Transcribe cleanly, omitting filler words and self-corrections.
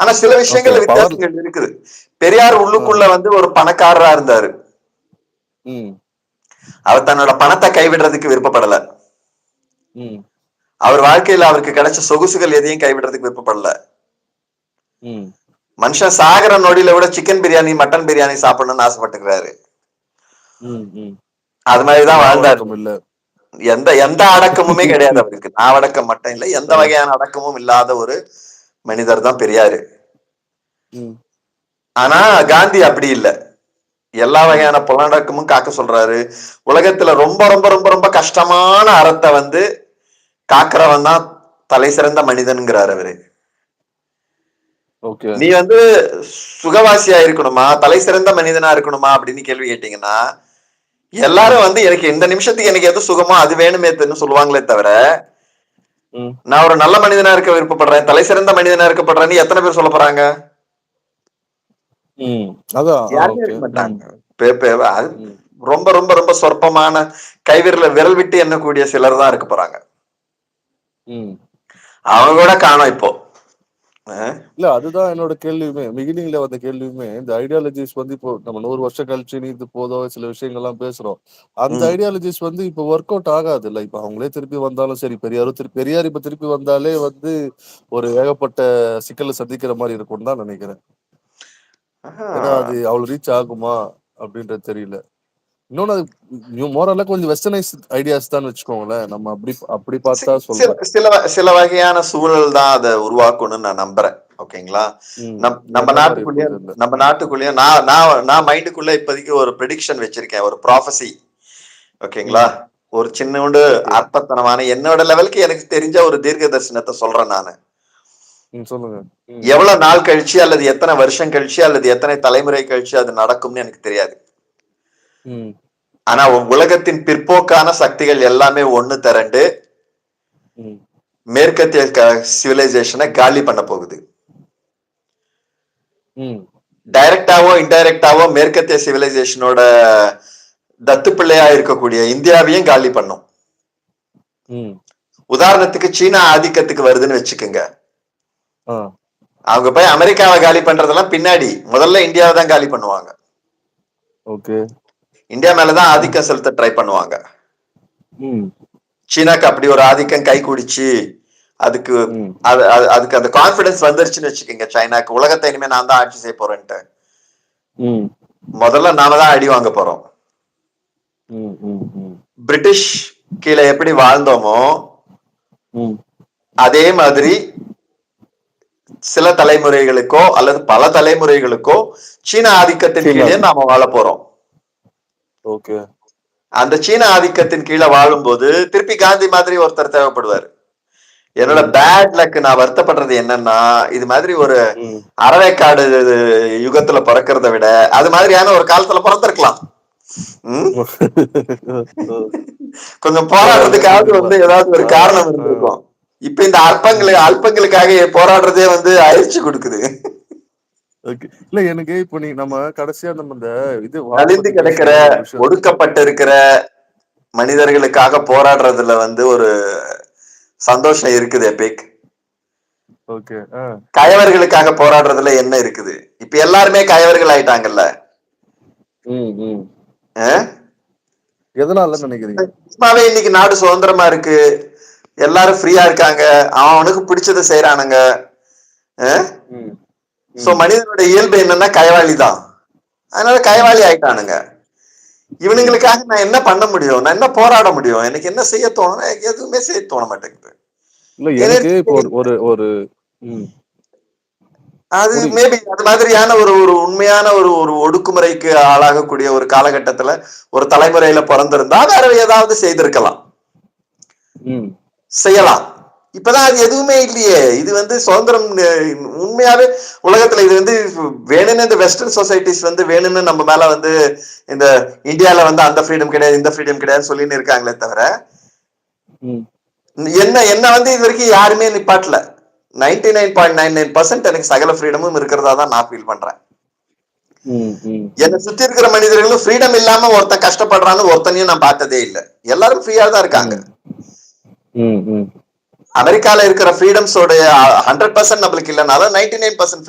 ஆனா சில ஓகே விஷயங்கள்ல பவர் வித்தியாசங்கள் இருக்குது. பெரியார் உள்ளுக்குள்ள வந்து ஒரு பணக்காரரா இருந்தாரு. ம் அவர் தன்னோட பணத்தை கைவிடுறதுக்கு விருப்பப்படல. ம் அவர் வாழ்க்கையில அவருக்கு கிடைச்ச சொகுசுகள் எதையும் கைவிடுறதுக்கு விருப்பப்படல. ம் மனுஷன் சாகர நொடியில விட சிக்கன் பிரியாணி மட்டன் பிரியாணி சாப்பிடணும்னு ஆசைப்பட்டுக்கிறாரு. ம் ம் அது மாதிரிதான் வாழ்ந்தாரு. நாவடக்கம் இல்ல. எந்த எந்த அடக்கமுமே கிடையாது அவருக்கு. நாவடக்கம் மட்டும் இல்ல, எந்த வகையான அடக்கமும் இல்லாத ஒரு மனிதர் தான் பெரியாரு. ம் ஆனா காந்தி அப்படி இல்ல. எல்லா வகையான புலனடக்கமும் காக்க சொல்றாரு. உலகத்துல ரொம்ப ரொம்ப ரொம்ப ரொம்ப கஷ்டமான அறத்தை வந்து காக்கிறவன் தான் தலை சிறந்த மனிதன்கிறார் அவரு. ஓகே நீ வந்து சுகவாசியா இருக்கணுமா, தலை சிறந்த மனிதனா இருக்கணுமா அப்படின்னு கேள்வி கேட்டீங்கன்னா, எல்லாரும் வந்து எனக்கு இந்த நிமிஷத்துக்கு எனக்கு எது சுகமோ அது வேணுமே சொல்லுவாங்களே தவிர, நான் ஒரு நல்ல மனிதனா இருக்க விருப்பப்படுறேன், தலை சிறந்த மனிதனா இருக்கப்படுறேன்னு எத்தனை பேர் சொல்ல போறாங்க? யாருமே இருக்க மாட்டாங்க. ரொம்ப ரொம்ப ரொம்ப சொற்பமான விரல் விட்டு எண்ணக்கூடிய சிலர் தான் இருக்க போறாங்க. அவங்க கூட காணோம் இப்போ. இல்ல அதுதான் என்னோட கேள்வியுமே. பிகினிங்ல வந்த கேள்வியுமே, இந்த ஐடியாலஜிஸ் வந்து இப்போ நம்ம 100 வருஷம் கழிச்சு நீ இது போதும் சில விஷயங்கள்லாம் பேசுறோம். அந்த ஐடியாலஜிஸ் வந்து இப்போ ஒர்க் அவுட் ஆகாதுல்ல. இப்ப அவங்களே திருப்பி வந்தாலும் சரி, பெரியார் இப்ப திருப்பி வந்தாலே வந்து ஒரு ஏகப்பட்ட சிக்கல சந்திக்கிற மாரி இருக்கும்னு தான் நினைக்கிறேன். ஏன்னா அது அவ்வளவு ரீச் ஆகுமா அப்படின்றது தெரியல. இன்னொன்னு அது மோரலா கொஞ்சம் வெஸ்டர்னைஸ் ஐடியாஸ் தான் வச்சுக்கோங்களேன். நம்ம அப்படி பார்த்தா சொல்றேன். சில வகையான சூழல் தான் அதை உருவாக்கணும்னு நான் நம்புறேன். ஓகேங்களா? நம்ம நாட்டுக்குள்ளேயும் நான் மைண்டுக்குள்ள இப்போதைக்கு ஒரு ப்ரெடிக்ஷன் வச்சிருக்கேன், ஒரு ப்ராஃபசி. ஓகேங்களா? ஒரு சின்னோண்டு அற்பத்தனமான என்னோட லெவலுக்கு எனக்கு தெரிஞ்ச ஒரு தீர்க்க தரிசனத்தை சொல்றேன் நானு. சொல்லுங்க. எவ்வளவு நாள் கழிச்சு அல்லது எத்தனை வருஷம் கழிச்சு அல்லது எத்தனை தலைமுறை கழிச்சு அது நடக்கும்னு எனக்கு தெரியாது. ஆனா உலகத்தின் பிற்போக்கான சக்திகள் எல்லாமே ஒண்ணு திரண்டு மேற்கத்திய சிவிலைசேஷனை காலி பண்ண போகுது. டைரக்டாவோ இன்டைரக்டாவோ மேற்கத்திய சிவிலைசேஷனோட தத்து பிள்ளையா இருக்கக்கூடிய இந்தியாவையும் காலி பண்ணும். உதாரணத்துக்கு சீனா ஆதிக்கத்துக்கு வருதுன்னு வச்சுக்கோங்க. அவங்க போய் அமெரிக்காவை காலி பண்றதெல்லாம் பின்னாடி, முதல்ல இந்தியாவை தான் காலி பண்ணுவாங்க. இந்தியா மேலதான் ஆதிக்கம் செலுத்த ட்ரை பண்ணுவாங்க. சீனாக்கு அப்படி ஒரு ஆதிக்கம் கை குடிச்சு அதுக்கு அந்த கான்பிடன்ஸ் வந்துருச்சுன்னு வச்சுக்கோங்க. சைனாக்கு உலகத்தை இனிமே நான் தான் ஆட்சி செய்ய போறேன்ட்டு முதல்ல நாம தான் அடி வாங்க போறோம். பிரிட்டிஷ் கீழே எப்படி வாழ்ந்தோமோ அதே மாதிரி சில தலைமுறைகளுக்கோ அல்லது பல தலைமுறைகளுக்கோ சீன ஆதிக்கத்தின் கீழே நாம வாழ போறோம். அந்த சீன ஆதிக்கத்தின் கீழே வாழும்போது திருப்பி காந்தி மாதிரி ஒருத்தர் தேவைப்படுவார். என்னோட பேட் லக் நான் வருத்தப்படுறது என்னன்னா, இது மாதிரி ஒரு அறவைக்காடு யுகத்துல பிறக்கிறத விட அது மாதிரியான ஒரு காலத்துல பிறந்திருக்கலாம். கொஞ்சம் போராடுறதுக்காக வந்து ஏதாவது ஒரு காரணம் இருந்திருக்கும். இப்ப இந்த அல்பங்களுக்காக போராடுறதே வந்து அழிச்சு கொடுக்குது. இல்ல எனக்கு இப்போ நம்ம கடைசியா நம்ம இந்த இது நலிந்து கிடக்கிற ஒடுக்கப்பட்டு இருக்கிற மனிதர்களுக்காக போராடுறதுல வந்து ஒரு சந்தோஷம் இருக்குது எபிக். கயவர்களுக்காக போராடுறதுல என்ன இருக்குது? இப்ப எல்லாருமே கயவர்கள் ஆயிட்டாங்கல்ல. எதனால நினைக்கிறீங்க? சும்மாவே இன்னைக்கு நாடு சுதந்திரமா இருக்கு, எல்லாரும் ஃப்ரீயா இருக்காங்க, அவனுக்கு பிடிச்சதை செய்யறானுங்க. சோ மனிதனோட இயல்பு என்னன்னா கயவாளி தான். அதனால கயவாளி ஆயிட்டானுங்க. இவனுங்களுக்காக நான் என்ன பண்ண முடியும்? நான் என்ன போராட முடியும்? எனக்கு என்ன செய்ய தோணும்? எதுவுமே செய்ய தோண மாட்டேங்குது. அது மேபி அது மாதிரியான ஒரு உண்மையான ஒரு ஒடுக்குமுறைக்கு ஆளாகக்கூடிய ஒரு காலகட்டத்துல ஒரு தலைமுறையில பிறந்திருந்தா வேற ஏதாவது செய்திருக்கலாம், செய்யலாம். இப்பதான் அது எதுவுமே இல்லையே. இது வந்து சுதந்திரம் உண்மையாவே உலகத்துல இது வந்து வேணும்னு இந்த வெஸ்டர்ன் சொசைட்டிஸ் வந்து வேணும்னு நம்ம மேல வந்து இந்த இந்தியால வந்து அந்த ஃப்ரீடம் கிடையாது இந்த ஃப்ரீடம் கிடையாது சொல்லின்னு இருக்காங்களே தவிர என்ன வந்து இது வரைக்கும் யாருமே நிப்பாட்டல. 99.99% எனக்கு சகல ஃப்ரீடமும் இருக்கிறதா தான் நான் ஃபீல் பண்றேன். என்னை சுத்தி இருக்கிற மனிதர்களும் ஃப்ரீடம் இல்லாம ஒருத்தன் கஷ்டப்படுறான்னு ஒருத்தனையும் நான் பார்த்ததே இல்லை. எல்லாரும் ஃப்ரீயா தான் இருக்காங்க. அமெரிக்கால இருக்கிற ஃப்ரீடம்ஸோட 100% நம்மளுக்கு இல்லைனாலும் 99%